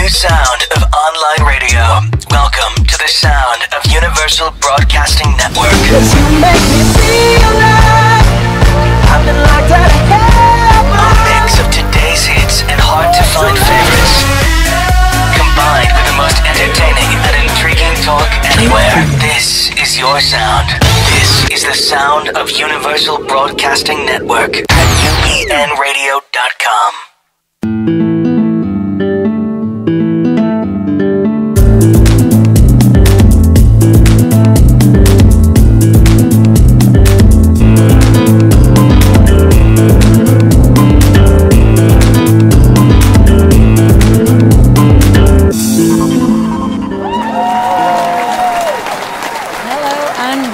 new sound of online radio. Welcome to the sound of Universal Broadcasting Network. 'Cause you make me feel like I've been locked out of heaven. A mix of today's hits and hard-to-find favorites, combined with the most entertaining and intriguing talk anywhere. This is your sound. This is the sound of Universal Broadcasting Network at ubnradio.com.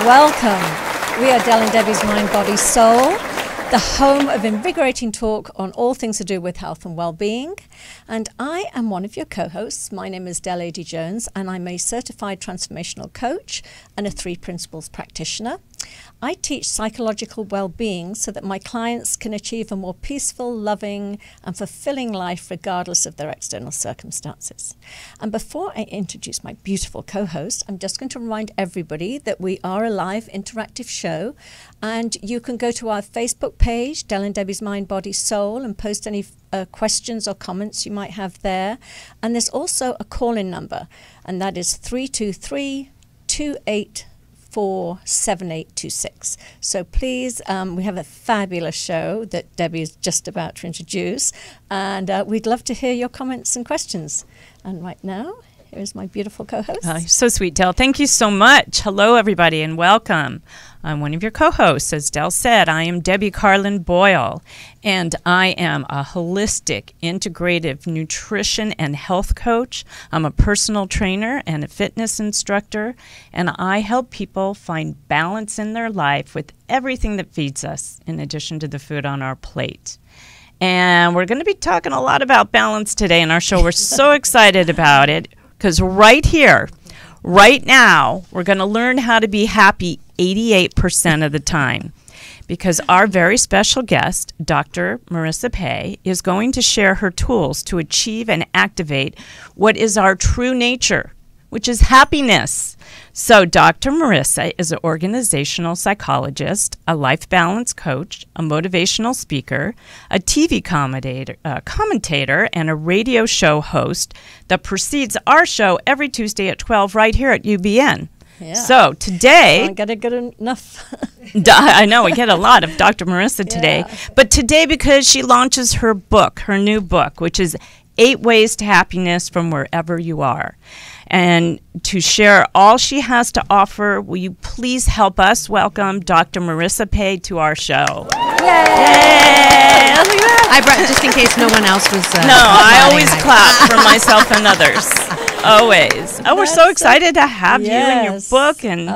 Welcome. We are Del and Debbie's Mind, Body, Soul, the home of invigorating talk on all things to do with health and well-being. And I am one of your co-hosts. My name is Del A.D. Jones, and I'm a certified transformational coach and a 3 principles practitioner. I teach psychological well-being so that my clients can achieve a more peaceful, loving, and fulfilling life regardless of their external circumstances. And before I introduce my beautiful co-host, I'm just going to remind everybody that we are a live interactive show, and you can go to our Facebook page, Del and Debbie's Mind, Body, Soul, and post any questions or comments you might have there. And there's also a call-in number, and that is 323-284-7826. So please, we have a fabulous show that Debbie is just about to introduce, and we'd love to hear your comments and questions. And right now, here's my beautiful co-host. You're so sweet, Del. Thank you so much. Hello, everybody, and welcome. I'm one of your co-hosts. As Del said, I am Debbie Carlin Boyle, and I am a holistic, integrative nutrition and health coach. I'm a personal trainer and a fitness instructor, and I help people find balance in their life with everything that feeds us, in addition to the food on our plate. And we're going to be talking a lot about balance today in our show. We're so excited about it, because right here, right now, we're going to learn how to be happy 88% of the time, because our very special guest, Dr. Marissa Pei, is going to share her tools to achieve and activate what is our true nature, which is happiness. So Dr. Marissa is an organizational psychologist, a life balance coach, a motivational speaker, a TV commentator, and a radio show host that precedes our show every Tuesday at 12 right here at UBN. Yeah. So today, I got to get enough. I know we get a lot of Dr. Marissa today, but today because she launches her book, her new book, which is 8 Ways to Happiness from Wherever You Are. And to share all she has to offer, will you please help us welcome Dr. Marissa Pei to our show? Yay! Yay! I brought, just in case no one else was. No, I always clap for myself and others. Always. Oh, we're so excited to have you and your book and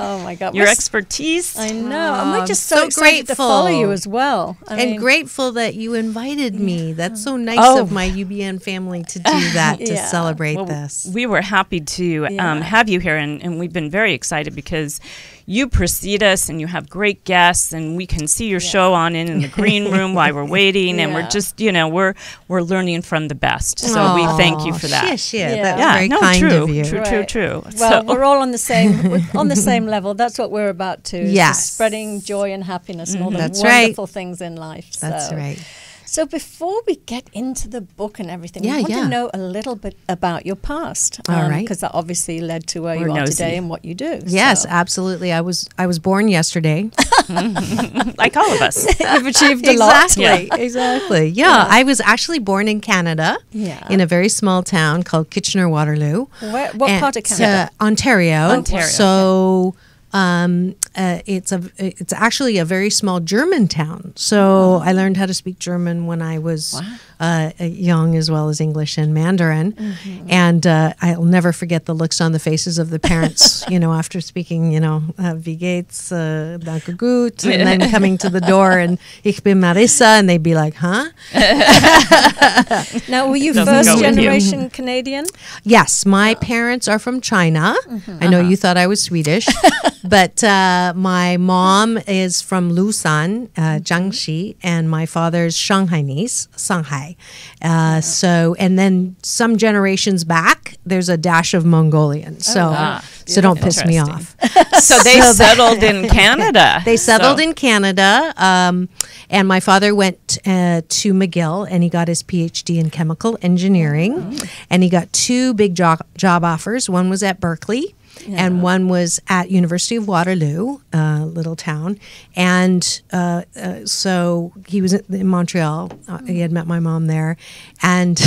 your expertise. I know. And we're just so excited to follow you as well. I mean, grateful that you invited me. That's so nice of my UBN family to do that, to celebrate this. We were happy to have you here, and we've been very excited because you precede us and you have great guests, and we can see your show on in the green room while we're waiting, and we're just, we're learning from the best. So we thank you for that. That's very kind of you. True. Well, we're all on the same level. That's what we're about to. Just spreading joy and happiness and all the wonderful things in life. That's right. So before we get into the book and everything, we want to know a little bit about your past. All right. Because that obviously led to where you are today and what you do. Yes, absolutely. I was born yesterday. Like all of us. You've achieved a lot. Exactly. Yeah, I was actually born in Canada, in a very small town called Kitchener-Waterloo. What part of Canada? Ontario. So... it's actually a very small German town. So I learned how to speak German when I was young, as well as English and Mandarin. And I'll never forget the looks on the faces of the parents, after speaking, wie geht's, danke gut, and then coming to the door and ich bin Marissa, and they'd be like, huh? Now, were you first generation Canadian? Yes, my parents are from China. I know you thought I was Swedish. But my mom is from Lusan, Jiangxi, and my father's Shanghainese, Shanghai. Thai. So, and then some generations back, there's a dash of Mongolian. So, so don't piss me off. So they settled in Canada. They settled in Canada, and my father went to McGill, and he got his PhD in chemical engineering, and he got 2 big job offers. One was at Berkeley, and one was at University of Waterloo, little town. And so he was in Montreal. He had met my mom there, and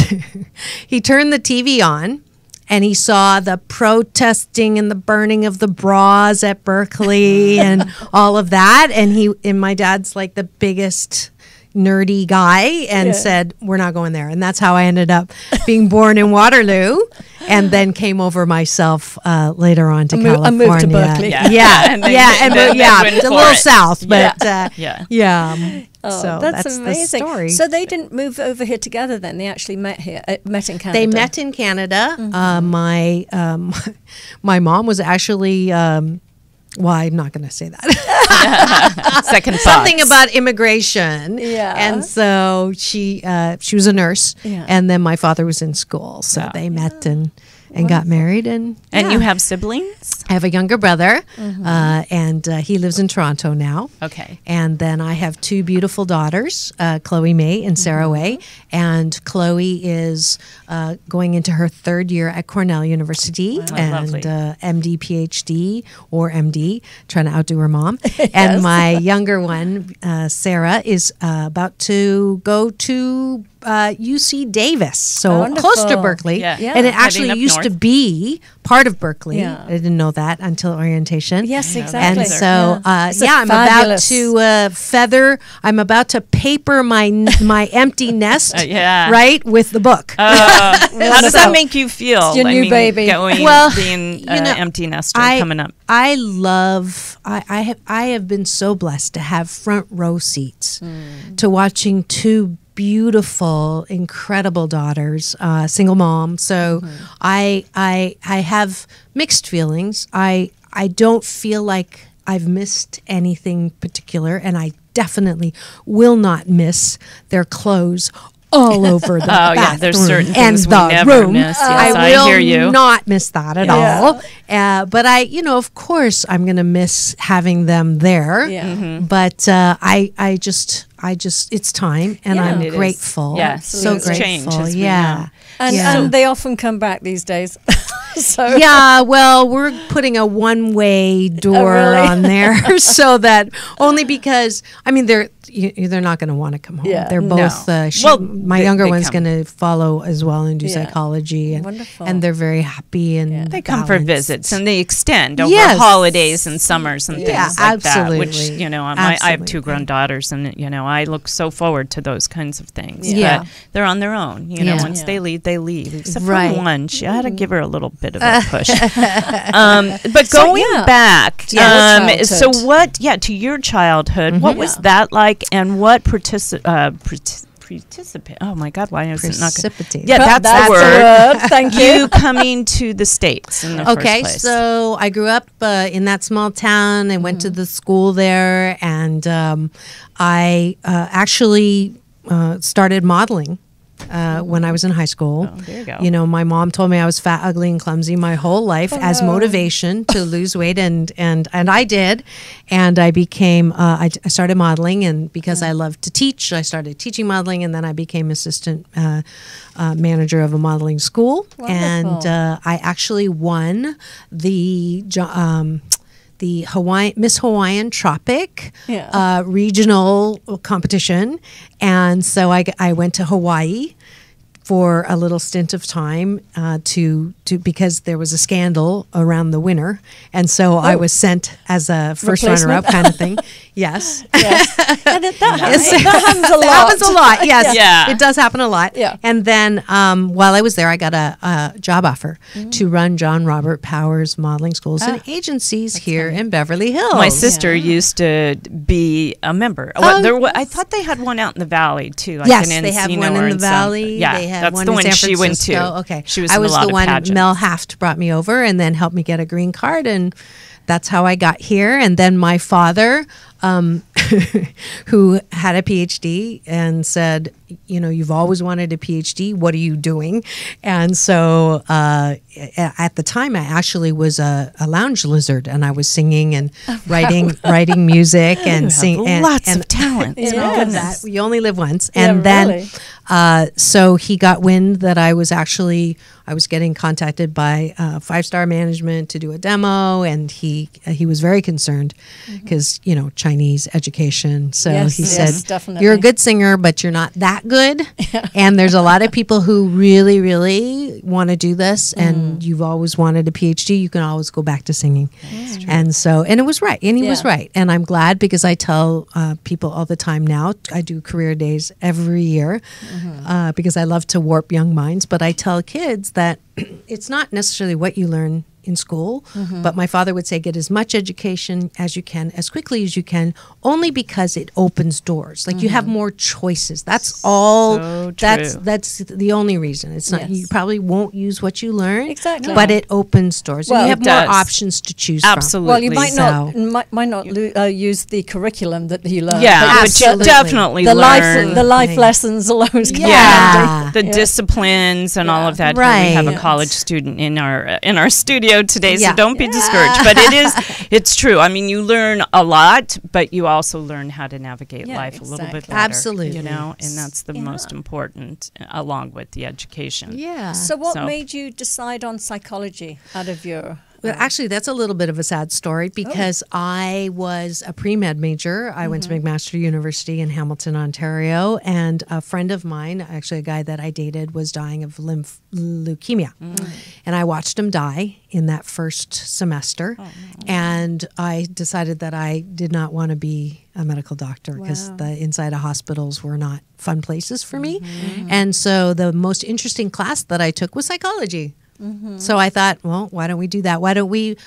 he turned the TV on. And he saw the protesting and the burning of the bras at Berkeley and all of that. And my dad's like the biggest nerdy guy and said, we're not going there. And that's how I ended up being born in Waterloo and then came over myself later on to California. I moved to Berkeley. And a little south, but So that's amazing. The story. So they didn't move over here together then? They actually met here, met in Canada? They met in Canada. My mom was actually... well, I'm not going to say that. Second Something about immigration. Yeah. And so she was a nurse. Yeah. And then my father was in school. So they met and got married. And you have siblings? I have a younger brother, and he lives in Toronto now. Okay. And then I have 2 beautiful daughters, Chloe May and Sarah Way. And Chloe is going into her 3rd year at Cornell University, and MD, PhD, or MD, trying to outdo her mom. And my younger one, Sarah, is about to go to UC Davis, so close to Berkeley. And it actually used to be part of Berkeley. I didn't know that until orientation. Yes, exactly. And so, I'm about to feather. I'm about to paper my empty nest, right, with the book. How does that make you feel? It's your new baby. Being an empty nester coming up. I have been so blessed to have front row seats to watching 2 beautiful, incredible daughters, single mom. So I have mixed feelings. I don't feel like I've missed anything particular, and I definitely will not miss their clothes all over the bathroom there's certain and things the we never room. miss. Yes, I will hear you. not miss that at all. But of course, I'm going to miss having them there. But I just, it's time, and I'm grateful. So grateful. Change, and they often come back these days. So well, we're putting a one-way door on there, so that only because they're not going to want to come home. They're both. My younger one's going to follow as well and do psychology, and they're very happy and they come for visits and they extend over holidays and summers and things like that. Which I have 2 grown daughters, and I look so forward to those kinds of things. But they're on their own. Once they leave, they leave. Except for one, I had to give her a little bit of a push. But going back, so what? To your childhood, what was that like, and what participate? Oh my God, why is it not? Precipitate. Yeah, that's the word. Thank you. You coming to the States in the first place. So I grew up in that small town. I went to the school there, and I actually started modeling. When I was in high school. Oh, there you go. My mom told me I was fat, ugly, and clumsy my whole life as motivation to lose weight, and I did. And I became, I started modeling, and because I loved to teach, I started teaching modeling, and then I became assistant manager of a modeling school. Wonderful. And I actually won the Miss Hawaiian Tropic regional competition, and so I went to Hawaii for a little stint of time to because there was a scandal around the winner, and so I was sent as a first runner-up kind of thing. Yes. And that happens a lot. It happens a lot. Yes. Yeah. It does happen a lot. Yeah. And then while I was there, I got a job offer to run John Robert Powers modeling schools and agencies here in Beverly Hills. My sister used to be a member. I thought they had one out in the Valley too. Like yes, they have one in the Valley. Yeah, they have that's one the in one San she went Francisco. to. Okay, she was. I in was a lot the of one. pageants. Mel Haft brought me over and then helped me get a green card, and that's how I got here. And then my father, who had a PhD and said, you know, you've always wanted a PhD. What are you doing? And so at the time, I actually was a lounge lizard, and I was singing and writing music and singing. Lots of talent. That you only live once. Yeah, And then, really. so he got wind that I was getting contacted by 5-Star Management to do a demo, and he was very concerned because you know, Chinese education. So Yes, he yes, said, definitely. "You're a good singer, but you're not that good." And there's a lot of people who really, really want to do this, and you've always wanted a PhD. You can always go back to singing. And so, and it was right, and he was right. And I'm glad, because I tell people all the time now. I do career days every year because I love to warp young minds. But I tell kids that it's not necessarily what you learn in school, but my father would say, get as much education as you can, as quickly as you can, only because it opens doors. Like you have more choices. That's all. So That's the only reason. It's not. You probably won't use what you learn, Exactly. but it opens doors. Well, and you have it more does. options to choose Absolutely. Well, you might not So- might not use the curriculum that you learn. Yeah, but but you Absolutely. definitely the learn. life lessons alone is going to be Yeah. The disciplines and all of that. Right. Here we have a college student in our studio today, so Yeah. don't be discouraged. But it's true. I mean, you learn a lot, but you also learn how to navigate Yeah, life a little bit exactly. better. Absolutely. You know, and that's the most important, along with the education. Yeah. So what So- made you decide on psychology out of your... Well, actually, that's a little bit of a sad story because I was a pre-med major. I went to McMaster University in Hamilton, Ontario, and a friend of mine, actually a guy that I dated, was dying of leukemia. And I watched him die in that first semester. And I decided that I did not want to be a medical doctor because the inside of hospitals were not fun places for me. And so the most interesting class that I took was psychology. So I thought, well, why don't we do that? Why don't we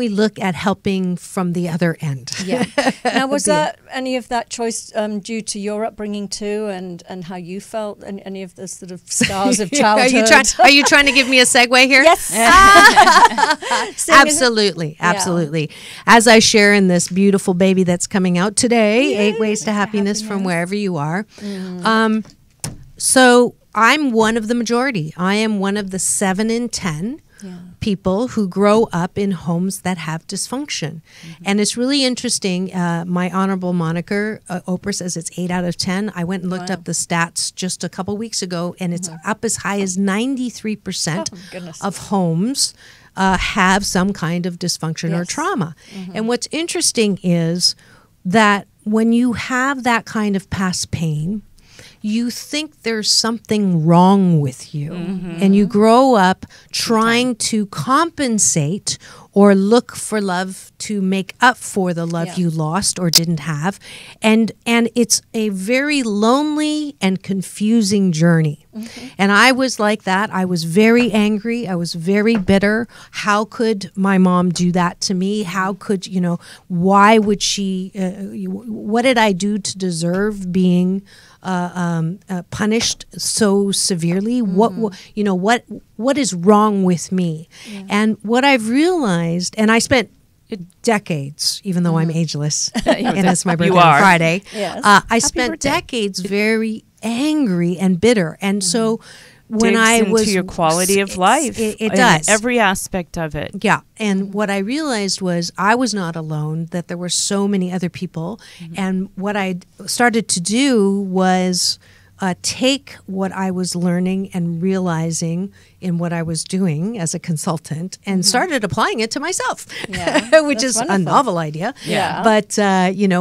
look at helping from the other end? Yeah. Now, was that any of that choice due to your upbringing too, and how you felt, and any of the sort of scars of childhood? Are you trying to give me a segue here? Yes. Absolutely, absolutely. As I share in this beautiful baby that's coming out today, 8 Ways to Happiness from wherever you are. So I'm one of the majority. I am one of the 7 in 10 people who grow up in homes that have dysfunction. And it's really interesting. My honorable moniker, Oprah, says it's 8 out of 10. I went and looked up the stats just a couple weeks ago, and it's up as high as 93% goodness. of homes have some kind of dysfunction or trauma. And what's interesting is that when you have that kind of past pain, you think there's something wrong with you. And you grow up trying to compensate or look for love to make up for the love you lost or didn't have. And it's a very lonely and confusing journey. And I was like that. I was very angry. I was very bitter. How could my mom do that to me? How could, why would she, what did I do to deserve being punished so severely? What is wrong with me? And what I've realized, and I spent decades, even though I'm ageless, and it's my birthday on Friday, I spent decades very angry and bitter. And so when Digs I was into your quality of life, it does, every aspect of it. Yeah. And what I realized was I was not alone, that there were so many other people. And what I started to do was take what I was learning and realizing in what I was doing as a consultant and started applying it to myself, which is a novel idea. Yeah. But,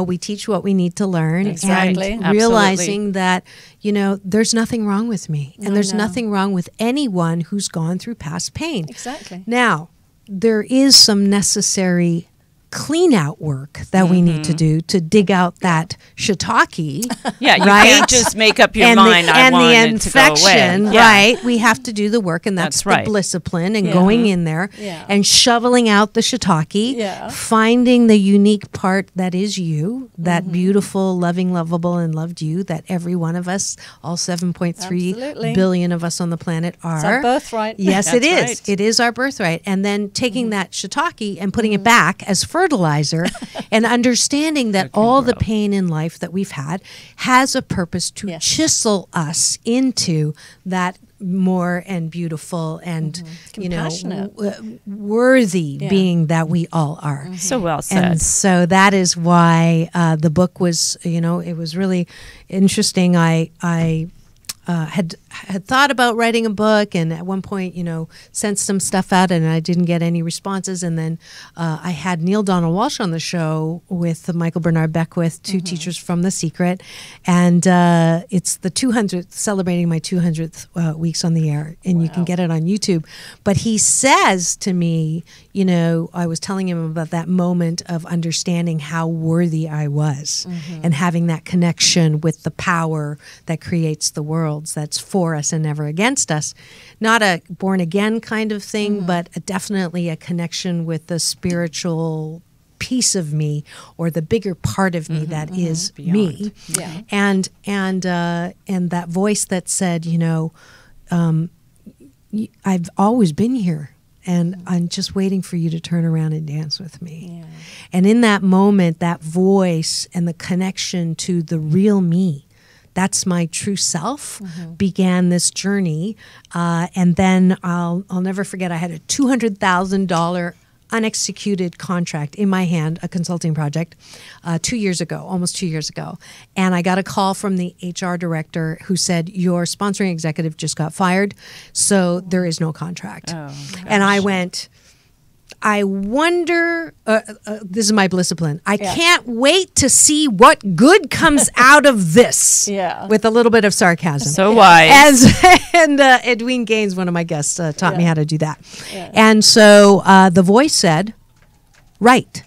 we teach what we need to learn. Exactly. And realizing that, there's nothing wrong with me. And there's nothing wrong with anyone who's gone through past pain. Exactly. Now, there is some necessary clean out work that we need to do to dig out that shiitake. Yeah, you right? can't just make up your and mind. I and want the it to go away. infection, Yeah. right? We have to do the work, and that's the right. discipline and going in there Yeah. and shoveling out the shiitake, Yeah. finding the unique part that is you, that beautiful, loving, lovable, and loved you that every one of us, all 7.3 Absolutely. billion of us on the planet are. It's our birthright. Yes, it That's is. right. It is our birthright. And then taking that shiitake and putting it back as fertilizer and understanding that all the pain in life that we've had has a purpose to Yes. chisel us into that more and beautiful and Compassionate. worthy being that we all are. So well said. And so that is why the book was, it was really interesting. I had thought about writing a book, and at one point, sent some stuff out, and I didn't get any responses. And then I had Neil Donald Walsh on the show with Michael Bernard Beckwith, two teachers from The Secret, and it's the 200th, celebrating my 200th weeks on the air, and you can get it on YouTube. But he says to me, I was telling him about that moment of understanding how worthy I was, and having that connection with the power that creates the worlds, that's for us and never against us. Not a born again kind of thing, but definitely a connection with the spiritual piece of me, or the bigger part of me that is me. Yeah. And that voice that said, I've always been here, and I'm just waiting for you to turn around and dance with me. Yeah. And in that moment, that voice and the connection to the real me, that's my true self, began this journey. And then I'll never forget, I had a $200,000 unexecuted contract in my hand, a consulting project, almost 2 years ago. And I got a call from the HR director who said, your sponsoring executive just got fired, so there is no contract. And I went, I wonder, this is my discipline, I can't wait to see what good comes out of this. Yeah. With a little bit of sarcasm. So wise. And Edwene Gaines, one of my guests, taught me how to do that. And so the voice said, write.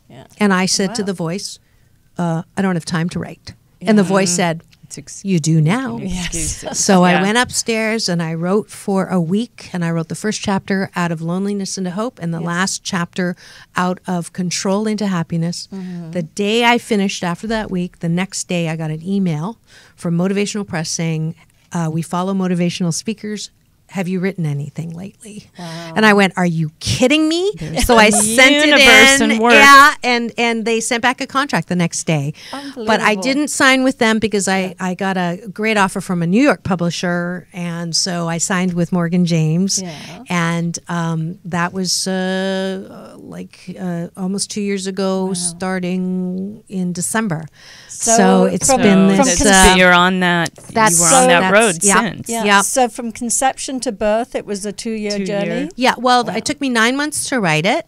Yeah. And I said to the voice, I don't have time to write. And the voice said, you do now. Excuses. So I Yeah. went upstairs and I wrote for a week, and I wrote the first chapter out of loneliness into hope, and the last chapter out of control into happiness. The day I finished after that week, the next day I got an email from Motivational Press saying, we follow motivational speakers. Have you written anything lately? Wow. And I went, are you kidding me? So I sent universe it in. and work. Yeah, and they sent back a contract the next day. But I Unbelievable. didn't sign with them because I got a great offer from a New York publisher, and so I signed with Morgan James. Yeah. And that was almost 2 years ago, starting in December. So it's from- been from this. You're on that. that's- You were on that that's- road yeah. since. Yeah. Yep. So from conception to birth, it was a 2-year 2 journey. year. Yeah, well, it took me 9 months to write it,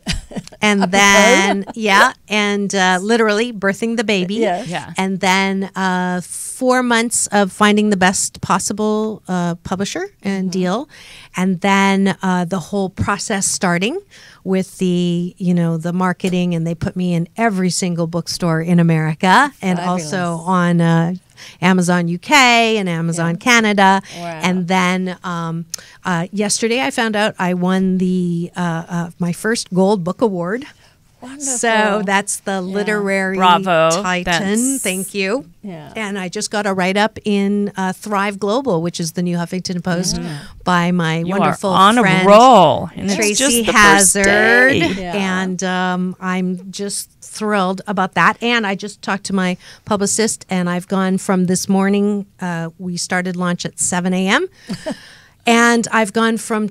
and then literally birthing the baby, Yes. Yeah. and then 4 months of finding the best possible publisher and deal, and then the whole process starting with the marketing, and they put me in every single bookstore in America, and also on Amazon UK and Amazon Canada. Wow. And then yesterday I found out I won the my first Gold Book Award. Wonderful. So that's the literary Bravo. titan. That's- Thank you. Yeah. And I just got a write-up in Thrive Global, which is the New Huffington Post, by my You wonderful are on friend a roll. And it's Tracy just the Hazard. first day. Yeah. And I'm just thrilled about that. And I just talked to my publicist, and I've gone from this morning, we started launch at 7 a.m., and I've gone from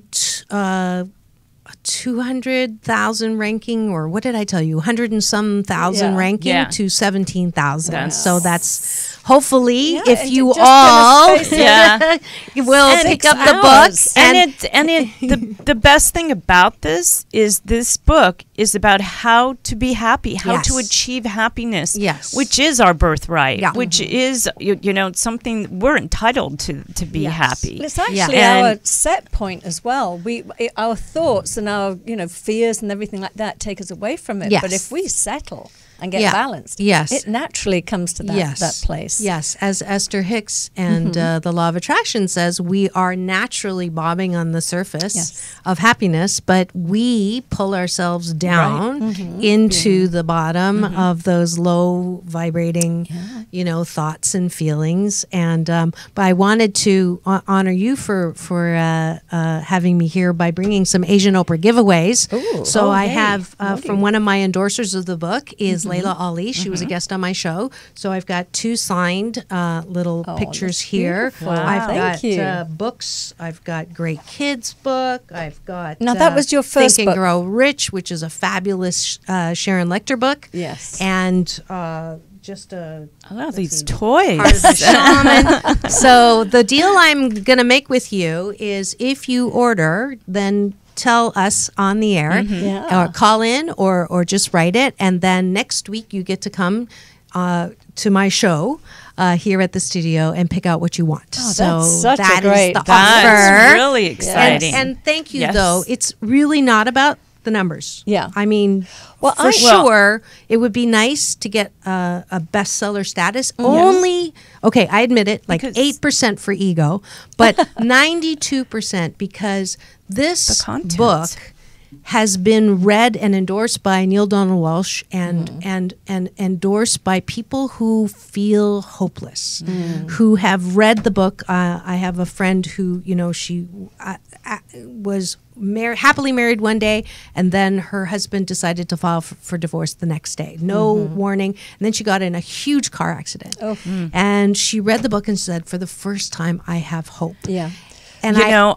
200,000 ranking, or what did I tell you, 100 and some thousand ranking Yeah. to 17,000. That's- So that's hopefully, Yeah, if and you just all demonstrate it. will pick up the hours. book. The best thing about this book is about how to be happy, how to Yes. achieve happiness, Yes. which is our birthright, Yeah. which is something we're entitled to be Yes. happy. It's actually And- our set point as well. Our thoughts and our fears and everything like that take us away from it. Yes. But if we settle and get Yeah. balanced, Yes. it naturally comes to that place. Yes, as Esther Hicks and the Law of Attraction says, we are naturally bobbing on the surface Yes. of happiness, but we pull ourselves down into the bottom of those low vibrating, thoughts and feelings. And but I wanted to honor you for having me here by bringing some Asian Oprah giveaways. Ooh. So Oh, I yay. have Alrighty. from one of my endorsers of the book is Layla Ali. She was a guest on my show. So I've got 2 signed little pictures that's here. beautiful. Wow. I've Thank you. got books. I've got Great Kids book. I've got Now, that was your first Think book. and Grow Rich, which is a fabulous Sharon Lecter book. Yes. And just a Oh, these toys. part of the shaman. So the deal I'm going to make with you is if you order, then tell us on the air Yeah. or call in or just write it. And then next week you get to come to my show here at the studio and pick out what you want. Oh, so that's such a that is great- the That's offer. really exciting. And thank you, Yes. though. It's really not about the numbers. Yeah. I mean, Well, for I- sure, it would be nice to get a bestseller status. Only, okay, I admit it, like Because- 8% for ego, but 92% because this contents. book has been read and endorsed by Neil Donald Walsh and endorsed by people who feel hopeless, who have read the book. I have a friend who, she was happily married one day, and then her husband decided to file for divorce the next day. No warning. And then she got in a huge car accident. Oh. And she read the book and said, for the first time, I have hope. Yeah. And I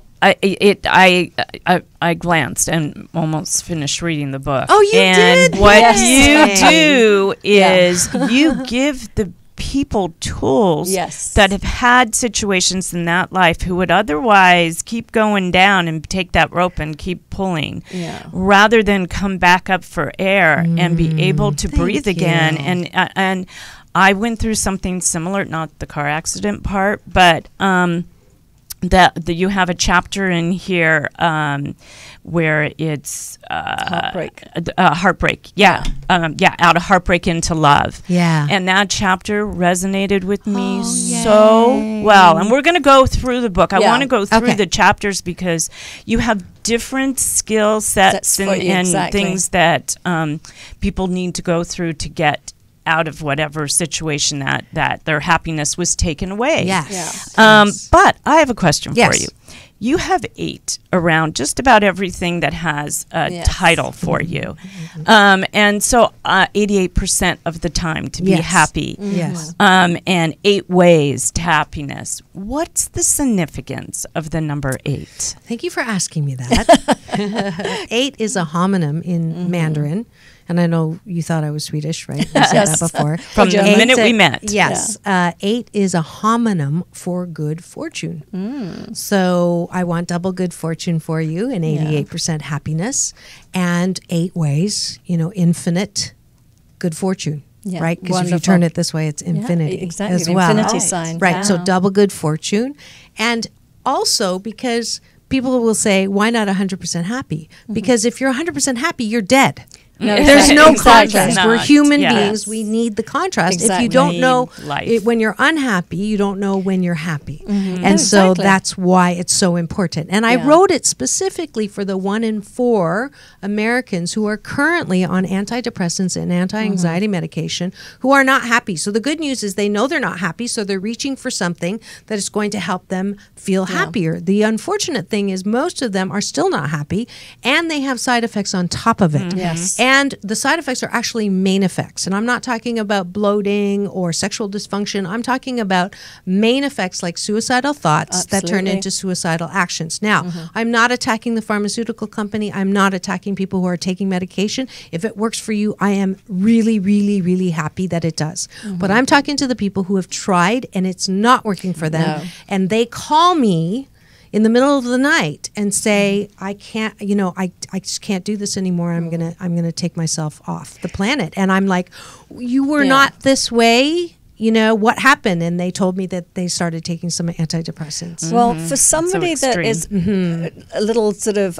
glanced and almost finished reading the book. Oh, you and did? what Yes. you do Yeah. is you give the people tools Yes. that have had situations in that life who would otherwise keep going down and take that rope and keep pulling, Yeah. rather than come back up for air and be able to breathe again. you. And I went through something similar, not the car accident part, but that you have a chapter in here where it's Heartbreak. Heartbreak. Yeah. Out of heartbreak into love. Yeah. And that chapter resonated with me Oh, so yay. well. And we're going to go through the book. I Yeah. want to go through Okay. the chapters because you have different skill sets That's for you, and exactly. things that people need to go through to get out of whatever situation that their happiness was taken away. Yes. Yeah. But I have a question Yes. for you. You have 8 around just about everything that has a Yes. title for you. And so 88% of the time to be Yes. happy. Yes. And 8 ways to happiness. What's the significance of the number 8? Thank you for asking me that. 8 is a homonym in Mandarin. And I know you thought I was Swedish, right? You said Yes. that before. From the German. minute we met. Yes. 8 is a homonym for good fortune. So I want double good fortune for you and 88% happiness and 8 ways, infinite good fortune. Yeah, Right? Because if you wonderful. turn it this way, it's infinity exactly, as the well. infinity sign. Right. So Wow. double good fortune. And also because people will say, why not 100% happy? Because if you're 100% happy, you're dead. No, There's exactly. no Exactly. contrast. We're Not. human Yes. beings. We need the contrast. If Exactly. you don't know Life. when you're unhappy, you don't know when you're happy. And Yeah, so exactly. that's why it's so important. And I Yeah. wrote it specifically for the 1 in 4 Americans who are currently on antidepressants and anti-anxiety medication who are not happy. So the good news is they know they're not happy, so they're reaching for something that is going to help them feel happier. The unfortunate thing is most of them are still not happy and they have side effects on top of it. Yes. And the side effects are actually main effects. And I'm not talking about bloating or sexual dysfunction. I'm talking about main effects like suicidal thoughts that turn into suicidal actions. Now, I'm not attacking the pharmaceutical company. I'm not attacking people who are taking medication. If it works for you, I am really, really, really happy that it does. But I'm talking to the people who have tried and it's not working for them. And they call me in the middle of the night and say, I can't, I just can't do this anymore. I'm gonna take myself off the planet. And I'm like, you were not this way. What happened? And they told me that they started taking some antidepressants. Well, for somebody that is a little sort of,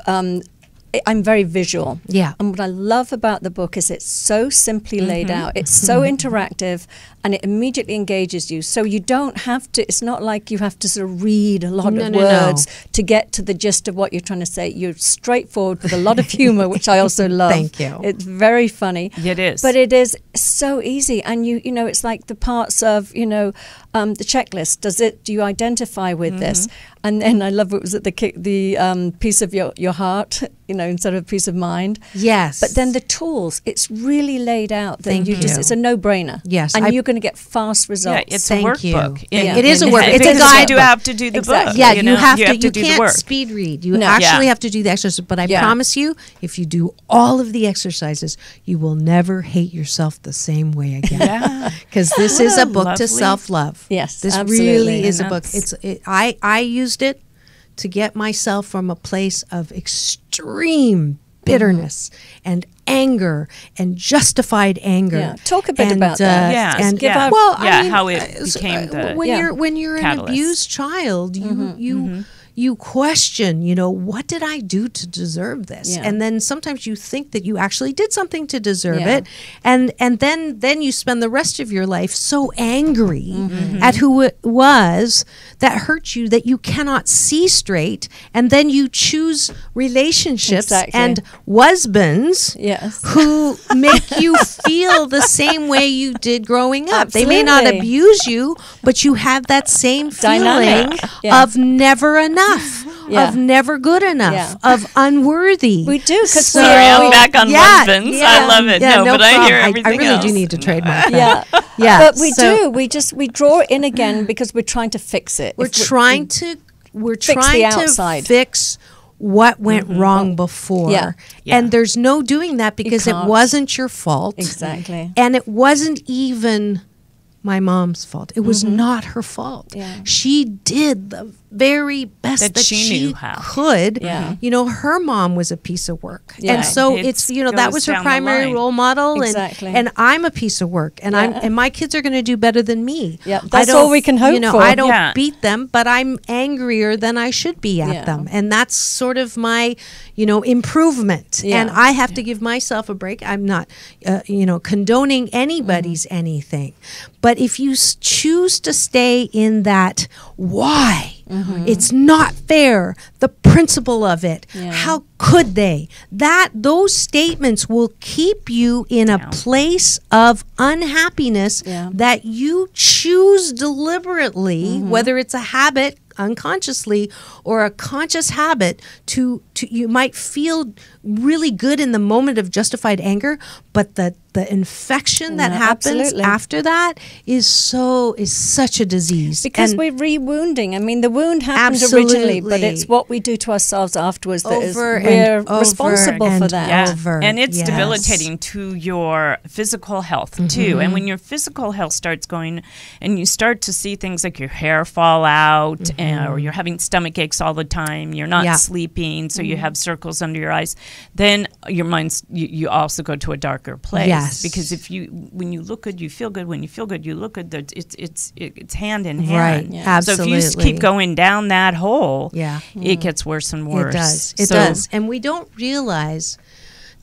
I'm very visual. Yeah. And what I love about the book is it's so simply laid out. It's so interactive and it immediately engages you. So you don't have to, it's not like you have to sort of read a lot of words to get to the gist of what you're trying to say. You're straightforward with a lot of humor, which I also love. Thank you. It's very funny. It is. But it is so easy. And it's like the parts of, the checklist. Do you identify with this? And then I love it was at the piece of your heart, instead of peace of mind. Yes. But then the tools, it's really laid out. That it's a no-brainer. Yes. And you're going to get fast results. Yeah, it's a workbook. It is a work. It's a guide. guide. You have to do the book. Yeah, you have to. You do the can't work. speed read. You actually have to do the exercise. But I promise you, if you do all of the exercises, you will never hate yourself the same way again. Yeah. Because this is a book to self-love. Yes, this absolutely. really is a book. I used it to get myself from a place of extreme bitterness and anger and justified anger. Yeah. Talk a bit about that. And give out. Well, how it became the when you're an abused child, you question, what did I do to deserve this? Yeah. And then sometimes you think that you actually did something to deserve it. And then you spend the rest of your life so angry at who it was that hurt you that you cannot see straight. And then you choose relationships and husbands who make you feel the same way you did growing up. Absolutely. They may not abuse you, but you have that same feeling of never enough. Of never good enough, of unworthy. We do, because sorry, I'm back on husbands. I love it. No, but I hear everything I really else. do need to trademark that. But we do. We draw it in again because we're trying to fix it. We're trying to outside. fix what went wrong before. And there's no doing that because it wasn't your fault. Exactly. And it wasn't even my mom's fault. It was not her fault. She did the very best that she could. Her mom was a piece of work. And so it's that was her primary role model. And I'm a piece of work. And and my kids are going to do better than me. That's all we can hope for. I don't beat them, but I'm angrier than I should be at them. And that's sort of my, improvement. And I have to give myself a break. I'm not, condoning anybody's anything. But if you choose to stay in that why, it's not fair, the principle of it, how could they? Those statements will keep you in a place of unhappiness that you choose deliberately, whether it's a habit unconsciously or a conscious habit to you might feel really good in the moment of justified anger, but the infection that happens after that is such a disease. Because we're re-wounding. I mean, the wound happened originally, but it's what we do to ourselves afterwards that we're responsible for that. And it's debilitating to your physical health too. And when your physical health starts going and you start to see things like your hair fall out or you're having stomach aches all the time, you're not sleeping, so you have circles under your eyes, then your mind's you also go to a darker place. Because when you look good, you feel good. When you feel good, you look good. It's hand in hand. Right. Absolutely. So if you keep going down that hole, it gets worse and worse. It does. And we don't realize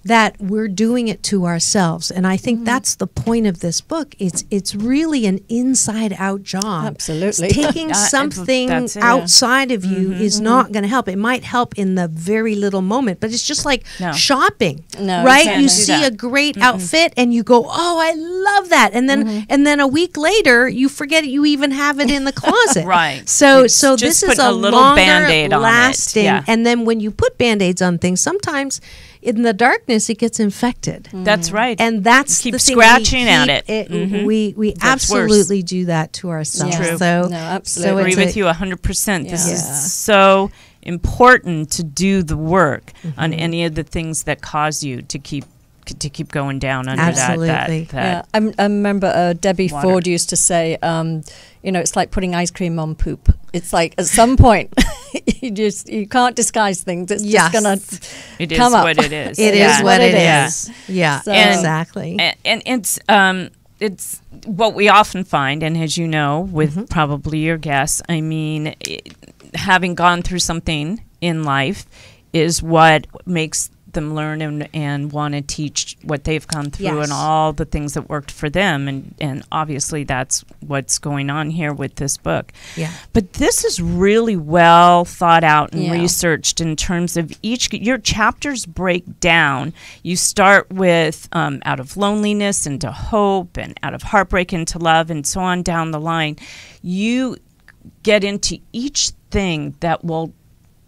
that we're doing it to ourselves. And I think that's the point of this book. It's really an inside-out job. Absolutely. Taking something outside of you is not going to help. It might help in the very little moment, but it's just like shopping, right? You see a great outfit and you go, "Oh, I love that," and then a week later you forget you even have it in the closet. Right. So this is a little longer Band-Aid lasting. on it. And then when you put Band-Aids on things, sometimes in the darkness, it gets infected. That's right. And that's keep the thing. scratching at it. We That's absolutely worse. do that to ourselves. Yeah. True. So, No, I absolutely. agree it's with you 100%. This Yeah. is so important to do the work on any of the things that cause you to keep going down under Absolutely. that I remember Debbie water. Ford used to say, it's like putting ice cream on poop. It's like at some point you can't disguise things. It's Yes. just gonna It is come up. what it is. It Yeah. is what it Yeah. is. Yeah, So- exactly. And it's what we often find, and as you know, with probably your guests, I mean, having gone through something in life is what makes them learn and want to teach what they've gone through Yes. and all the things that worked for them. And obviously that's what's going on here with this book. Yeah. But this is really well thought out and Yeah. researched in terms of your chapters break down. You start with out of loneliness into hope, and out of heartbreak into love, and so on down the line. You get into each thing that will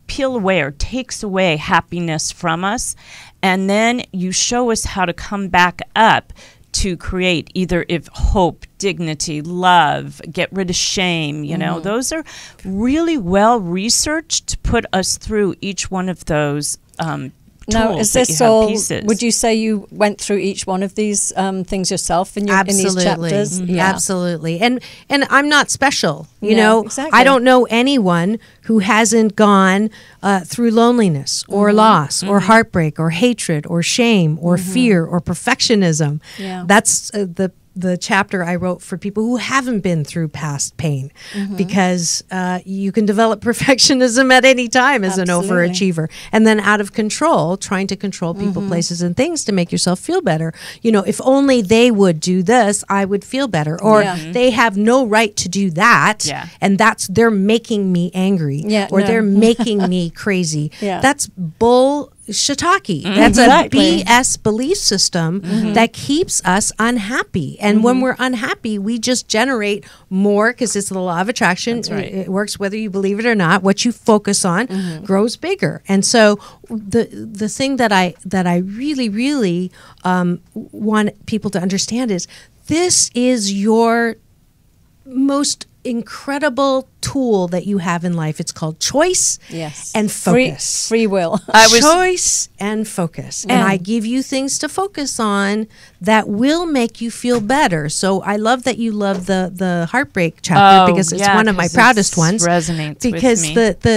peel away or takes away happiness from us, and then you show us how to come back up to create either if hope, dignity, love, get rid of shame. You know, those are really well researched to put us through each one of those Now, tools is that this you have all? pieces. Would you say you went through each one of these things yourself in these chapters? Absolutely. And I'm not special. You No, know, exactly. I don't know anyone who hasn't gone through loneliness or loss or heartbreak or hatred or shame or fear or perfectionism. Yeah. That's the chapter I wrote for people who haven't been through past pain, because you can develop perfectionism at any time as Absolutely. an overachiever, and then out of control, trying to control people, places, and things to make yourself feel better. You know, if only they would do this, I would feel better. Or Yeah. they have no right to do that, Yeah. and they're making me angry, Yeah, or no. they're making me crazy. Yeah. That's bull shiitake. That's Exactly. a BS belief system that keeps us unhappy. And when we're unhappy, we just generate more, because it's the law of attraction. That's right. It works whether you believe it or not. What you focus on grows bigger. And so the thing that I really, really want people to understand is this is your most incredible tool that you have in life. It's called choice Yes. and focus. Free will. Choice and focus. And I give you things to focus on that will make you feel better. So I love that you love the heartbreak chapter, because it's one of my 'cause proudest it's ones. resonates with because me.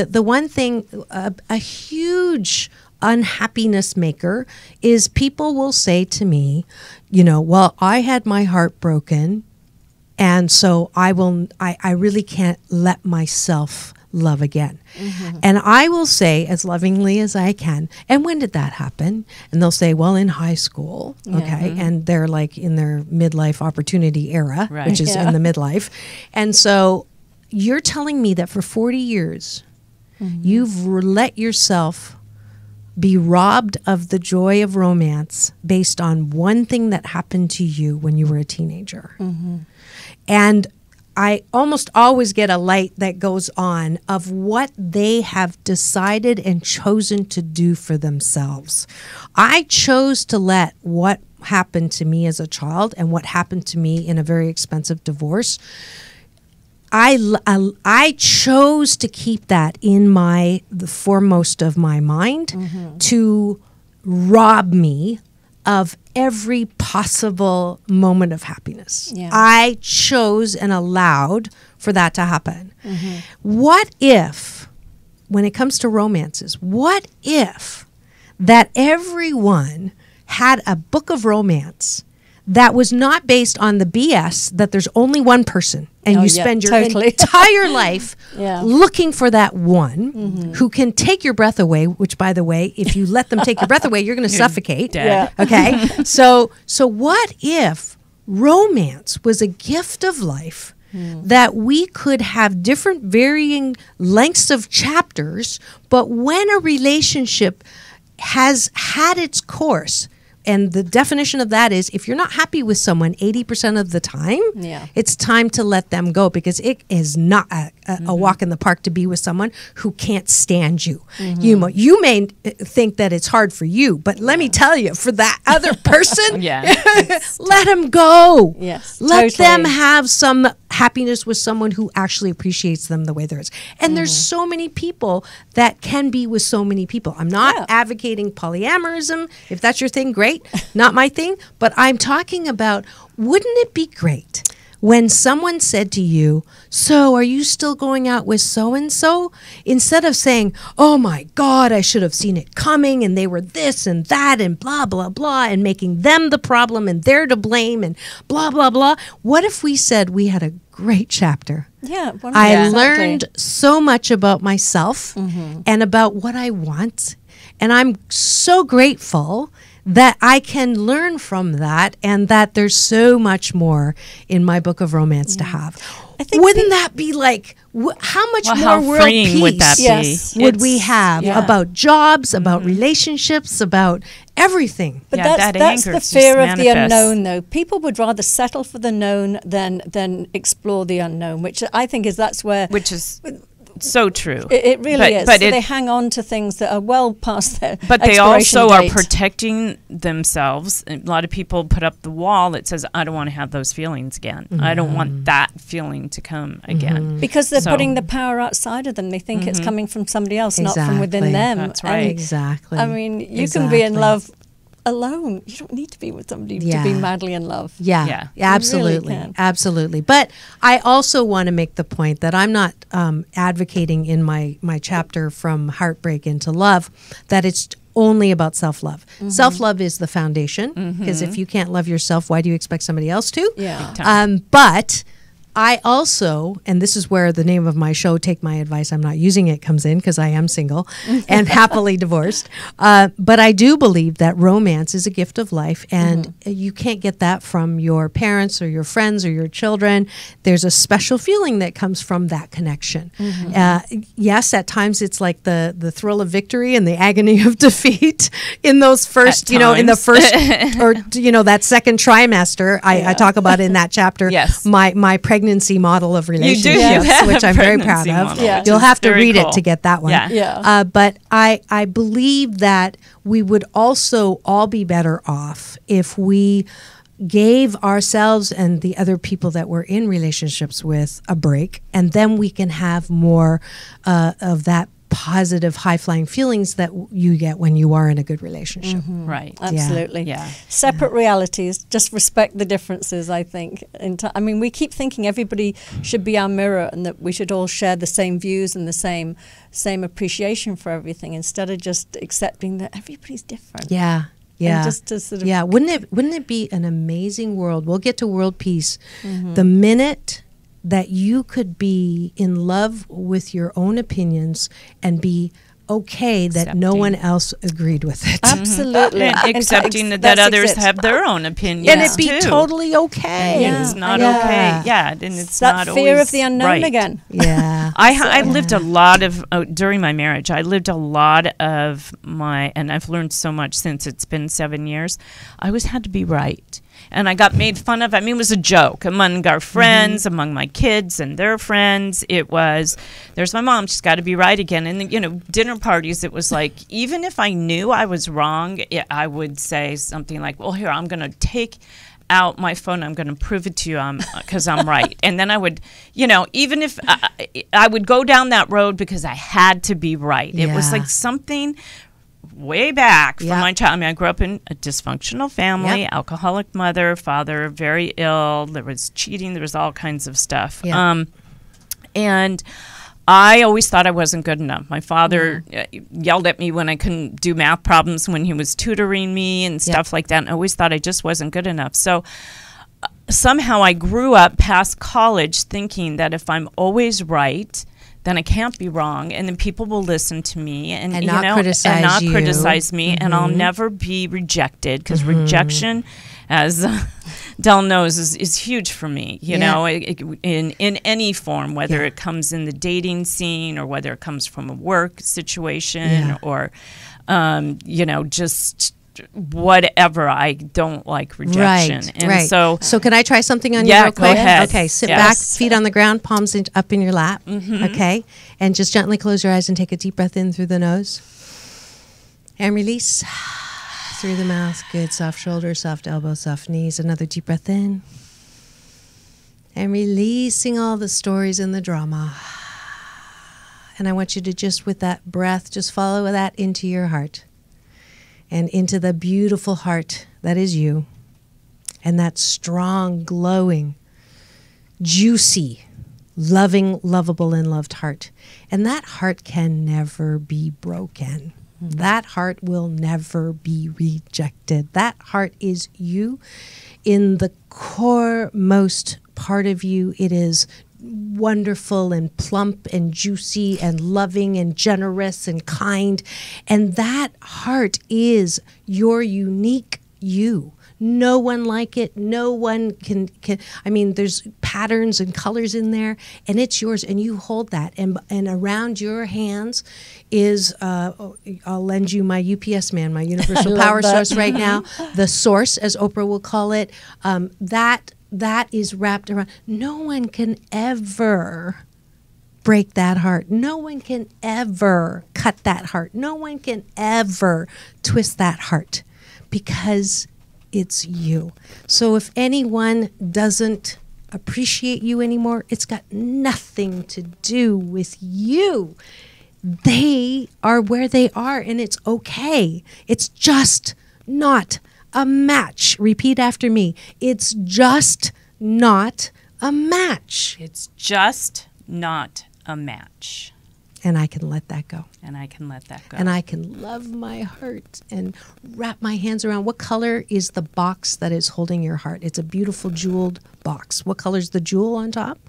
the one thing, a huge unhappiness maker is people will say to me, you know, well, I had my heart broken, and so I really can't let myself love again. And I will say as lovingly as I can, and when did that happen? And they'll say, well, in high school, okay? And they're like in their midlife opportunity era, Right. which is Yeah. in the midlife. And so you're telling me that for 40 years, you've let yourself be robbed of the joy of romance based on one thing that happened to you when you were a teenager. And I almost always get a light that goes on of what they have decided and chosen to do for themselves. I chose to let what happened to me as a child and what happened to me in a very expensive divorce, I chose to keep that in the foremost of my mind to rob me of every possible moment of happiness. Yeah. I chose and allowed for that to happen. What if, when it comes to romances, what if that everyone had a book of romance that was not based on the BS that there's only one person, and Oh, you yeah, spend your totally. entire life Yeah. looking for that one who can take your breath away, which, by the way, if you let them take your breath away, you're going to suffocate. dead. Yeah. Okay? So what if romance was a gift of life that we could have different varying lengths of chapters, but when a relationship has had its course, and the definition of that is if you're not happy with someone 80% of the time, it's time to let them go, because it is not a walk in the park to be with someone who can't stand you. You may think that it's hard for you, but let me tell you, for that other person, let them go. Yes, let totally. them have some happiness with someone who actually appreciates them the way there is. And there's so many people that can be with so many people. I'm not advocating polyamorism. If that's your thing, great. Not my thing. But I'm talking about, wouldn't it be great when someone said to you, so are you still going out with so-and-so? Instead of saying, oh my God, I should have seen it coming, and they were this and that and blah, blah, blah, and making them the problem and they're to blame and blah, blah, blah. What if we said we had a great chapter? Yeah, I learned so much about myself and about what I want. And I'm so grateful that I can learn from that, and that there's so much more in my book of romance to have. Wouldn't that be like, how much more world peace would that be? Would we have about jobs, about relationships, about everything? But that's the fear of the unknown, though. People would rather settle for the known than explore the unknown, which I think which is so true. It really is. But they hang on to things that are well past their But they expiration also date. are protecting themselves. A lot of people put up the wall that says, I don't want to have those feelings again. I don't want that feeling to come again. Because they're putting the power outside of them. They think it's coming from somebody else, not from within them. That's right. And, Exactly. I mean, you can be in love alone. You don't need to be with somebody to be madly in love. Yeah, absolutely. Really absolutely. But I also want to make the point that I'm not advocating in my chapter From Heartbreak into Love that it's only about self-love. Self-love is the foundation, because if you can't love yourself, why do you expect somebody else to? Yeah. But I also, and this is where the name of my show, Take My Advice, I'm Not Using It, comes in, because I am single and happily divorced. But I do believe that romance is a gift of life, and you can't get that from your parents or your friends or your children. There's a special feeling that comes from that connection. Yes, at times it's like the thrill of victory and the agony of defeat in those first, in the first, or, that second trimester. I talk about in that chapter, my pregnancy model of relationships, which I'm very proud of. You'll have to read it to get that one. But I believe that we would also all be better off if we gave ourselves and the other people that we're in relationships with a break, and then we can have more of that positive, high-flying feelings that you get when you are in a good relationship. Right. Absolutely. Yeah. Separate realities. Just respect the differences, I think. I mean, we keep thinking everybody should be our mirror and that we should all share the same views and the same appreciation for everything, instead of just accepting that everybody's different. Yeah. And just to sort of wouldn't it be an amazing world? We'll get to world peace the minute that you could be in love with your own opinions and be okay that no one else agreed with it. Absolutely. And accepting that others have their own opinions. And it be totally okay. And it's not okay. Yeah. And it's that not fear always of the unknown right. again. Yeah. I lived a lot of, during my marriage, I lived a lot of and I've learned so much since it's been 7 years, I always had to be right. And I got made fun of. I mean, it was a joke among our friends, among my kids and their friends. It was, there's my mom, she's got to be right again. And, dinner parties, it was like, even if I knew I was wrong, I would say something like, well, here, I'm going to take out my phone, I'm going to prove it to you because I'm right. And then I would, even if I would go down that road because I had to be right. It was like something way back from my child. I mean, I grew up in a dysfunctional family, alcoholic mother, father very ill. There was cheating. There was all kinds of stuff. And I always thought I wasn't good enough. My father yelled at me when I couldn't do math problems when he was tutoring me and stuff like that. And I always thought I just wasn't good enough. So somehow I grew up past college thinking that if I'm always right, then I can't be wrong, and then people will listen to me and not criticize me, and I'll never be rejected, because rejection, as Del knows, is huge for me. You know, in any form, whether it comes in the dating scene or whether it comes from a work situation or just whatever. I don't like rejection. And so can I try something on you Yeah, real go quick? ahead. Okay, sit Yes. back, feet on the ground, palms up in your lap. Okay, and just gently close your eyes and take a deep breath in through the nose. And release through the mouth. Good. Soft shoulders, soft elbows, soft knees. Another deep breath in. And releasing all the stories and the drama. And I want you to just, with that breath, just follow that into your heart. And into the beautiful heart that is you. And that strong, glowing, juicy, loving, lovable, and loved heart. And that heart can never be broken. That heart will never be rejected. That heart is you. In the core most part of you, it is wonderful and plump and juicy and loving and generous and kind. And that heart is your unique you. No one like it. No one can. I mean, there's patterns and colors in there, and it's yours, and you hold that. And around your hands is, I'll lend you my UPS man, my universal power source right now, the source, as Oprah will call it. That is wrapped around. No one can ever break that heart. No one can ever cut that heart. No one can ever twist that heart, because it's you. So if anyone doesn't appreciate you anymore, it's got nothing to do with you. They are where they are, and it's okay. It's just not a match. Repeat after me. It's just not a match. It's just not a match. And I can let that go. And I can let that go. And I can love my heart and wrap my hands around. What color is the box that is holding your heart? It's a beautiful jeweled box. What color is the jewel on top?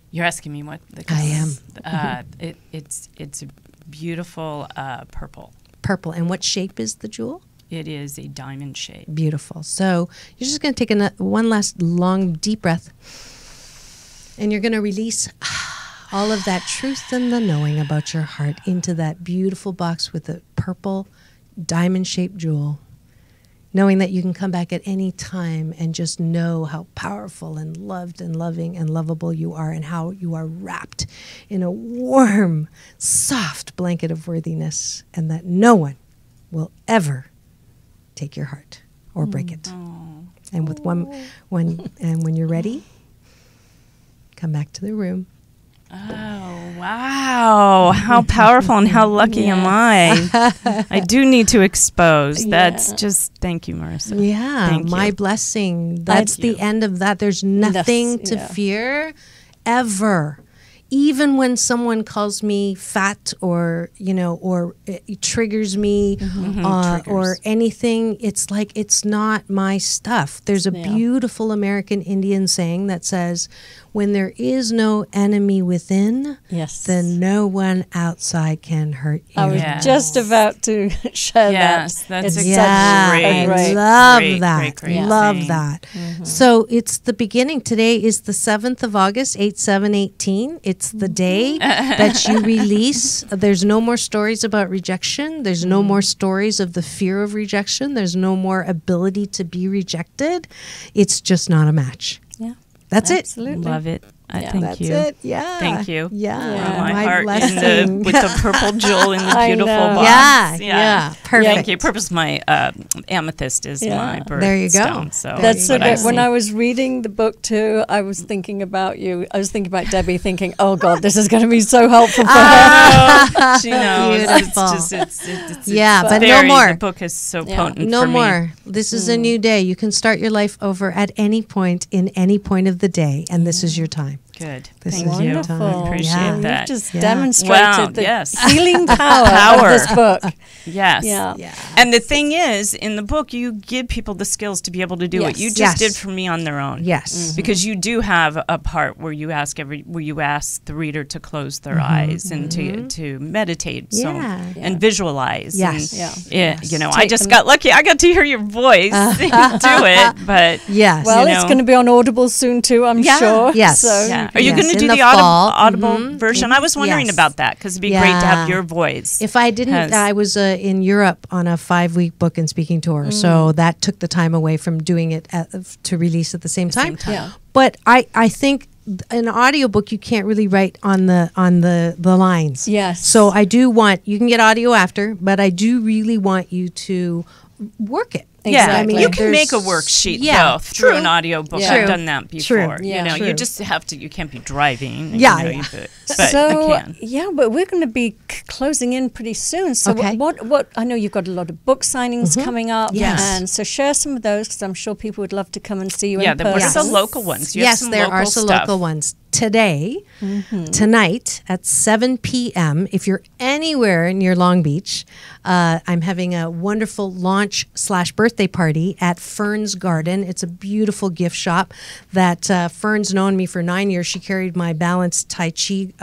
You're asking me what the I am. It's a beautiful purple. Purple. And what shape is the jewel? It is a diamond shape. Beautiful. So you're just going to take one last long, deep breath. And you're going to release all of that truth and the knowing about your heart into that beautiful box with the purple diamond-shaped jewel, knowing that you can come back at any time and just know how powerful and loved and loving and lovable you are, and how you are wrapped in a warm, soft blanket of worthiness, and that no one will ever take your heart or break it. And with when you're ready, come back to the room. Oh, wow. How powerful and how lucky am I? I do need to expose. That's just, thank you, Marissa. Yeah, Thank my you. blessing. That's the end of that. There's nothing to fear ever. Even when someone calls me fat, or or it triggers me, or anything, it's like, it's not my stuff. There's a beautiful American Indian saying that says, when there is no enemy within, then no one outside can hurt you. I was just about to share that. Yes, that's It's a such great, I love great, that. great Love saying. that. So it's the beginning. Today is the 7th of August, 8/7/18. It's the day that you release. There's no more stories about rejection. There's no more stories of the fear of rejection. There's no more ability to be rejected. It's just not a match. Yeah. That's Absolutely. Love it. Thank That's you. it. Yeah. Thank you. Yeah. My My heart blessing. with the purple jewel in the I beautiful know. box. Yeah. Perfect. Thank you. Purple's my amethyst is my birth There you go. stone. So That's so what I good. When see. I was reading the book too, I was thinking about you. I was thinking about Debbie, thinking, "Oh God, this is going to be so helpful for her." She knows. Beautiful. It's Yeah, but no very, more. The book is so potent No for me. more. This is a new day. You can start your life over at any point, in any point of the day, and this is your time. Good. This Thank is you. your Wonderful. time. Appreciate Yeah. that. You've just Yeah. demonstrated Wow, the yes. healing power of this book. Yes. Yeah. And the thing is, in the book, you give people the skills to be able to do what you just did for me on their own. Yes. Because you do have a part where you ask the reader to close their eyes and to meditate and visualize. Yes. And, I just got lucky. I got to hear your voice do it. But Yes. Well, it's going to be on Audible soon too, I'm sure. Yes. So, Yeah. Are you Yes, going to in do the the fall. audible version? I was wondering Yes. about that because it'd be great to have your voice. If I didn't, I was in Europe on a 5-week book and speaking tour, so that took the time away from doing it to release at the same time. Yeah. But I think an audiobook you can't really write on the lines. Yes. So I do want, you can get audio after, but I do really want you to work it. Yeah, Exactly. you can there's- make a worksheet yeah, though through true. an audiobook. Yeah. I've done that before. True. You Yeah. know, True. you just have to. You can't be driving. Yeah, you know, yeah. But So I can. yeah, but we're going to be closing in pretty soon. So Okay. what I know you've got a lot of book signings coming up, Yes. and so share some of those because I'm sure people would love to come and see you Yeah, in what are person. the local ones? You have Yes, some there local are some stuff. local ones. Today, tonight at 7 p.m., if you're anywhere near Long Beach, I'm having a wonderful launch/birthday party at Fern's Garden. It's a beautiful gift shop that Fern's known me for 9 years. She carried my Balanced Tai Chi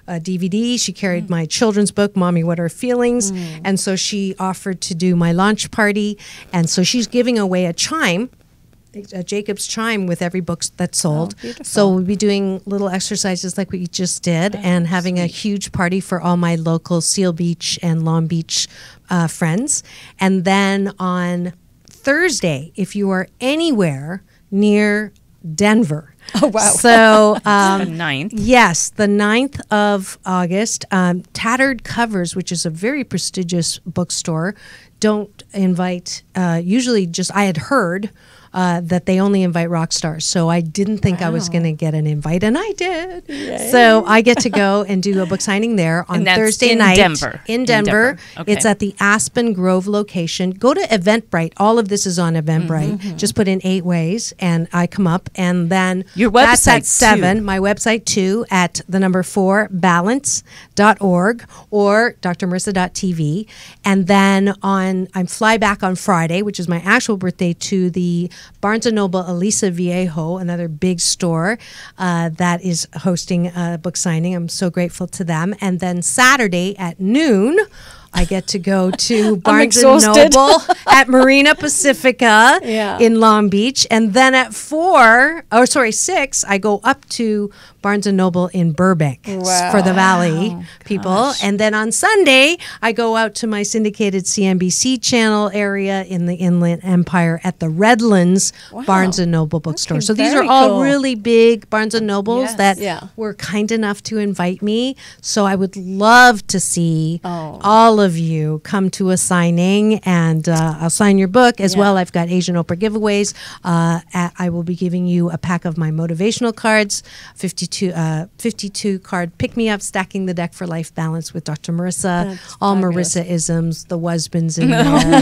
DVD. She carried my children's book, Mommy, What Are Feelings? And so she offered to do my launch party. And so she's giving away a chime, a Jacob's chime with every book that's sold. beautiful. So we'll be doing little exercises like we just did and having a huge party for all my local Seal Beach and Long Beach friends. And then on Thursday, if you are anywhere near Denver. Oh, wow. So The 9th. yes, the 9th of August, Tattered Covers, which is a very prestigious bookstore, don't invite, usually just, I had heard that they only invite rock stars. So I didn't think I was going to get an invite, and I did. So I get to go and do a book signing there on And that's Thursday in night. Denver. In Denver. Okay. It's at the Aspen Grove location. Go to Eventbrite. All of this is on Eventbrite. Just put in 8 ways, and I come up, and then Your that's at website, 7. too. My website, too, at the number 4, balance.org or drmarissa.tv. And then I fly back on Friday, which is my actual birthday, to the Barnes & Noble Elisa Viejo, another big store that is hosting a book signing. I'm so grateful to them. And then Saturday at noon, I get to go to Barnes & exhausted. Noble at Marina Pacifica Yeah. in Long Beach. And then at 6, I go up to Barnes & Noble in Burbank for the Valley people. And then on Sunday, I go out to my syndicated CNBC channel area in the Inland Empire at the Redlands Barnes & Noble bookstore. Okay, So these are very all cool. really big Barnes & Nobles Yes. that Yeah. were kind enough to invite me. So I would love to see all of you come to a signing, and I'll sign your book as well. I've got Asian Oprah giveaways. I will be giving you a pack of my motivational cards, 52 card pick-me-up, Stacking the Deck for Life Balance with Dr. Marissa, That's all fabulous. Marissa-isms, the was-beens in there, I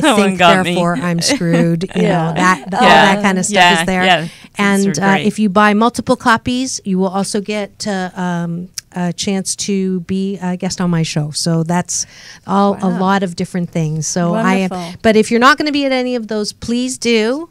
That one think, got me. therefore I'm screwed, all that kind of stuff Yeah, is there. yeah. These And are great. if you buy multiple copies, you will also get a chance to be a guest on my show. So that's a lot of different things. So Wonderful. but if you're not going to be at any of those, please do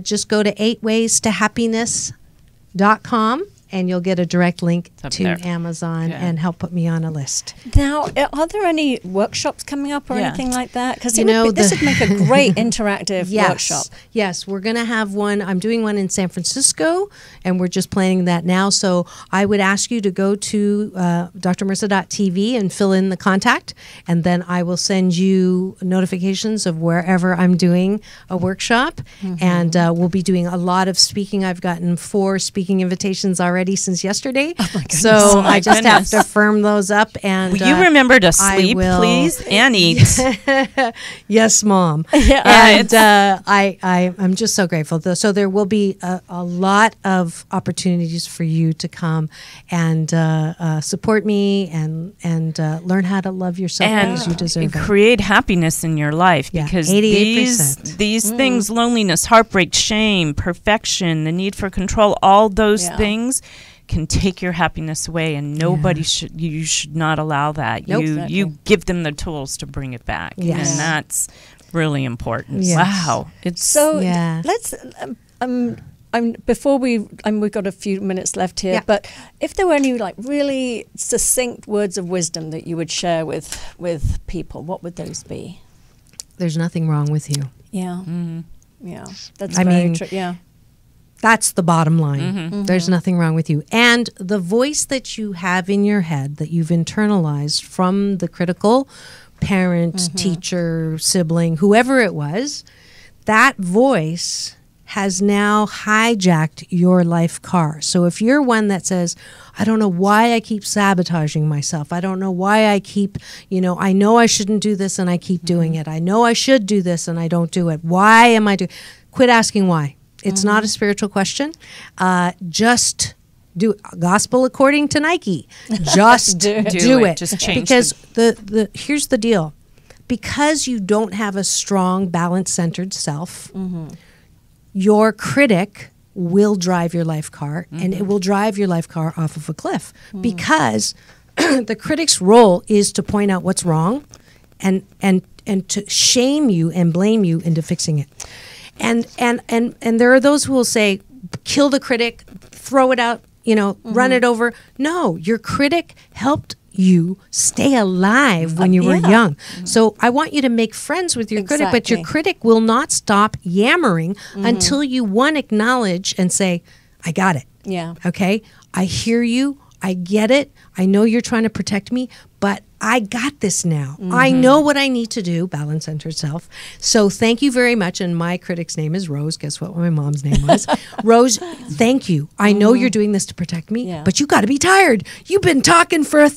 just go to 8waystohappiness.com and you'll get a direct link up to there. Amazon Yeah. and help put me on a list. Now, are there any workshops coming up or Yeah. anything like that? Because You know, this the- would make a great interactive workshop. Yes, we're going to have one. I'm doing one in San Francisco, and we're just planning that now. So I would ask you to go to drmarissa.tv and fill in the contact, and then I will send you notifications of wherever I'm doing a workshop. And we'll be doing a lot of speaking. I've gotten 4 speaking invitations already since yesterday. So Oh my I just goodness. have to firm those up. And Will you remember to I sleep, will- please, and eat. Yes, Mom. And I'm just so grateful. So there will be a lot of opportunities for you to come and support me and learn how to love yourself as you deserve it. create happiness in your life, Yeah, because 88%. these things, loneliness, heartbreak, shame, perfection, the need for control, all those Yeah. things can take your happiness away, and nobody you should not allow that. Nope. You give them the tools to bring it back. Yes. And that's really important. Yes. Wow. It's So Yeah. let's. Before we've got a few minutes left here, Yeah. but if there were any really succinct words of wisdom that you would share with people, what would those be? There's nothing wrong with you. Yeah, yeah, that's I very mean, true. Yeah, That's the bottom line. There's nothing wrong with you. And the voice that you have in your head that you've internalized from the critical parent, teacher, sibling, whoever it was, that voice has now hijacked your life car. So if you're one that says, I don't know why I keep sabotaging myself. I don't know why I keep, I know I shouldn't do this and I keep doing it. I know I should do this and I don't do it. Why am I doing? Quit asking why. It's not a spiritual question. Just do gospel according to Nike. Just do it. Just change. Because here's the deal. Because you don't have a strong, balance-centered self, your critic will drive your life car, and it will drive your life car off of a cliff. Because the critic's role is to point out what's wrong and to shame you and blame you into fixing it. And there are those who will say, kill the critic, throw it out, run it over. No, your critic helped you stay alive when you were young. So I want you to make friends with your critic, but your critic will not stop yammering until you, one, acknowledge and say, I got it. Yeah. Okay? I hear you. I get it. I know you're trying to protect me, but I got this now. I know what I need to do, balance-centered self. So thank you very much. And my critic's name is Rose. Guess what my mom's name was? Rose, thank you. I know you're doing this to protect me, but you got to be tired. You've been talking for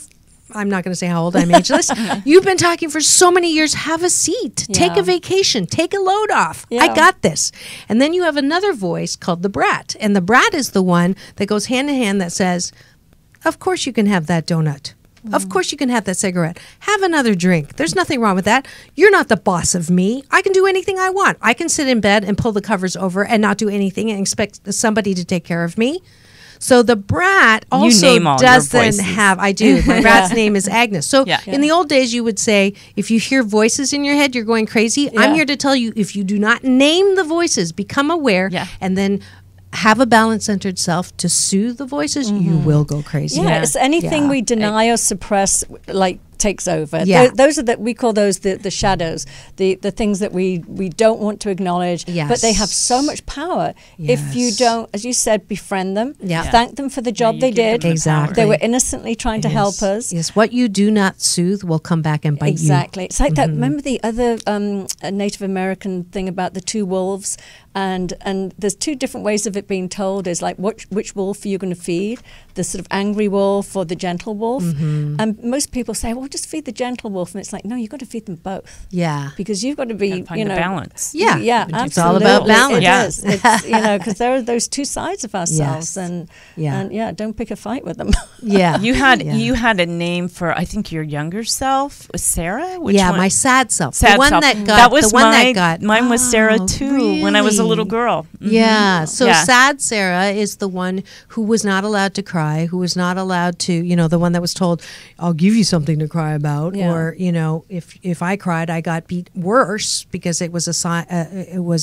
I'm not going to say how old I'm ageless. You've been talking for so many years. Have a seat. Take a vacation. Take a load off. I got this. And then you have another voice called the brat. And the brat is the one that goes hand in hand that says, of course you can have that donut. Of course you can have that cigarette. Have another drink. There's nothing wrong with that. You're not the boss of me. I can do anything I want. I can sit in bed and pull the covers over and not do anything and expect somebody to take care of me. So the brat also doesn't have, I do. My brat's name is Agnes. So in the old days, you would say, if you hear voices in your head, you're going crazy. I'm here to tell you, if you do not name the voices, become aware, and then have a balance-centered self to soothe the voices, you will go crazy. Yeah, it's anything we deny or suppress, takes over. Yeah. Those are we call those the shadows, the things that we don't want to acknowledge, but they have so much power. If you don't, as you said, befriend them, thank them for the job they did. Exactly. They were innocently trying to help us. Yes, what you do not soothe will come back and bite you. Exactly. It's like that, remember the other Native American thing about the two wolves? And there's two different ways of it being told, is like which wolf are you going to feed, the sort of angry wolf or the gentle wolf. And most people say, well, just feed the gentle wolf, and it's like, no, you've got to feed them both. Yeah, because you've got to be, find the balance. Yeah, absolutely. It's all about balance. It is. It's, because there are those two sides of ourselves, and don't pick a fight with them. You had a name for, I think, your younger self, was Sarah. Which one? My sad self. Sad the one self. that got mine was Sarah too. Really? When I was a little girl. Yeah. So sad Sarah is the one who was not allowed to cry, who was not allowed to, the one that was told, I'll give you something to cry about, or if I cried, I got beat worse because it was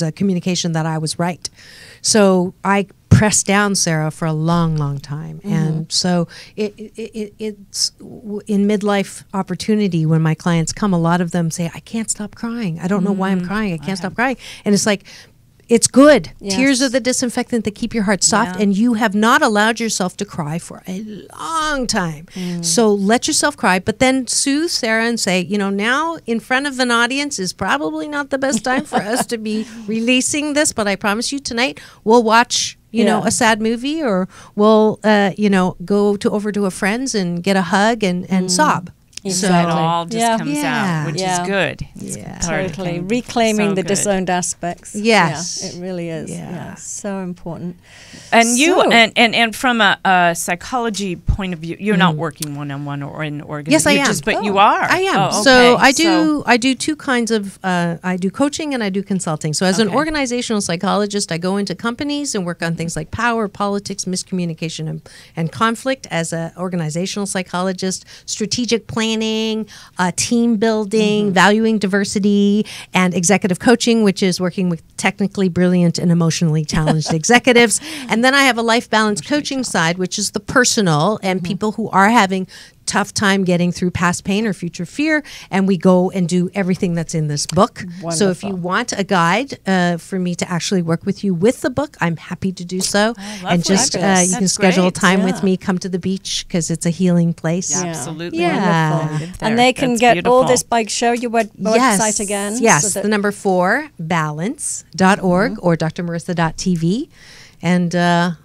a communication that I was right. So I pressed down Sarah for a long, long time, and so it's in midlife opportunity when my clients come. A lot of them say, I can't stop crying. I don't know why I'm crying. I can't stop crying, and it's like, it's good. Yes. Tears are the disinfectant that keep your heart soft, and you have not allowed yourself to cry for a long time. So let yourself cry, but then soothe Sarah and say, now in front of an audience is probably not the best time for us to be releasing this, but I promise you tonight we'll watch a sad movie, or we'll go over to a friend's and get a hug and sob. So it all just comes out, which is good. Totally. Reclaiming the disowned aspects. Yes. Yeah, it really is. Yeah. So important. And you, and from a psychology point of view, you're not working one-on-one or in an organization. Yes, I am. But you are. I am. Oh, okay. So I do two kinds of, I do coaching and I do consulting. So as an organizational psychologist, I go into companies and work on things like power, politics, miscommunication, and conflict. As an organizational psychologist, strategic planning, team building, valuing diversity, and executive coaching, which is working with technically brilliant and emotionally challenged executives. And then I have a life balance coaching side, which is the personal and people who are having tough time getting through past pain or future fear, and we go and do everything that's in this book. So if you want a guide for me to actually work with you with the book, I'm happy to do so. And just you can That's schedule great. time with me, come to the beach because it's a healing place. Absolutely. Yeah. Wonderful. And they can That's get all beautiful. this by show your website again. Yes, so that- the number 4, balance.org or drmarissa.tv. And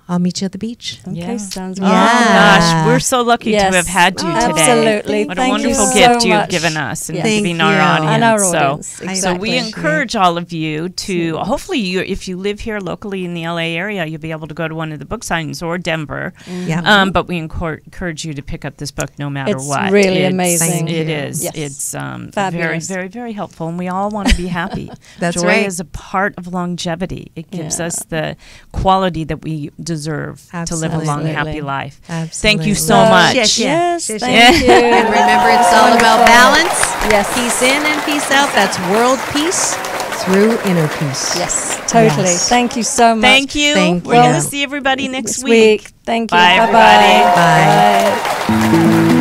I'll meet you at the beach. Okay, Yeah. sounds Oh good. gosh, we're so lucky Yes. to have had you today. Absolutely. What Thank a wonderful you gift so you've much. given us and Yeah. Thank giving our you. audience. And our So- audience, So we exactly. encourage all of you to, hopefully, if you live here locally in the LA area, you'll be able to go to one of the book signings or Denver. Yeah. But we encourage you to pick up this book no matter It's what. really amazing. It Thank you. is. Yes. It's very, Fabulous. very, very helpful, and we all want to be happy. That's Joy right. is a part of longevity. It gives Yeah. us the quality that we deserve to live a long, Absolutely. happy life. Absolutely. Thank you so much. Yes, Yes, yes. thank you. And remember, it's all about balance. Yes. Peace in and peace out. That's world peace through inner peace. Yes, totally. Yes. Thank you so much. Thank you. Thank We're you. going to see everybody next This week. week. Thank you. Bye, Bye-bye. everybody. Bye. Bye.